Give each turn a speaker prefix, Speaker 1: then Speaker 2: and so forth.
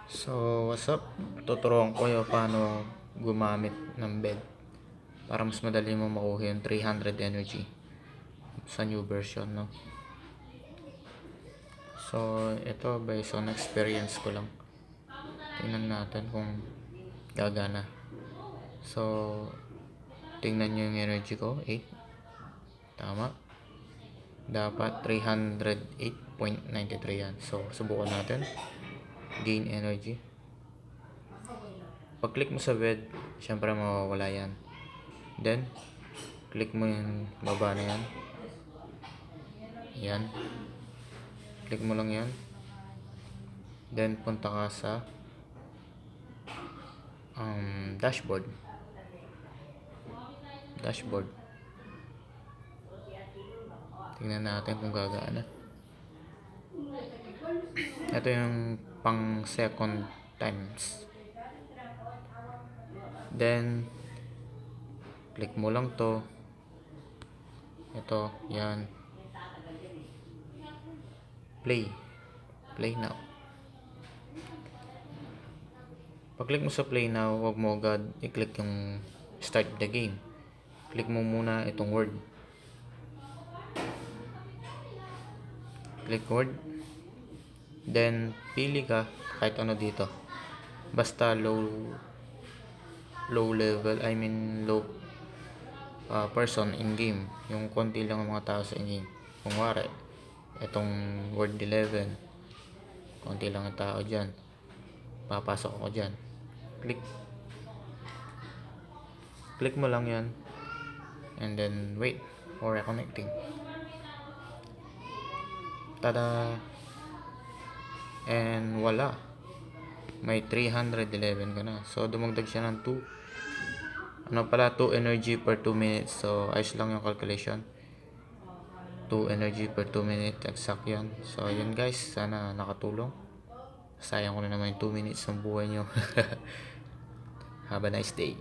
Speaker 1: So, what's up? Tuturuan ko kayo paano gumamit ng bed para mas madali mo makuha yung 300 energy sa new version, no? So, ito based on experience ko lang. Tingnan natin kung gagana. So, tingnan nyo yung energy ko, 8. Tama. Dapat 308.93 yan. So, subukan natin. Gain energy. Pag click mo sa bed, syempre mawawala yan. Then, click mo yung baba na yan. Yan. Click mo lang yan. Then, punta ka sa dashboard. Dashboard. Tingnan natin kung gagana. Ito yung pang second times. Then, click mo lang to. Ito, yan. Play. Play now. Pag-click mo sa play now, huwag mo agad i-click yung start the game. Click mo muna itong word. Click word. Then, pili ka kahit ano dito. Basta low level, person in game. Yung konti lang ang mga tao sa in game. Kung wari, itong word 11, konti lang ang tao dyan. Papasok ako dyan. Click mo lang yan. And then, wait for reconnecting. Tada! And wala. May 311 ka na. So, dumagdag siya ng 2 energy per 2 minutes. So, ayos lang yung calculation. 2 energy per 2 minutes. Exact yan. So, yun guys. Sana nakatulong. Sayang ko na naman yung 2 minutes ng buhay nyo. Have a nice day.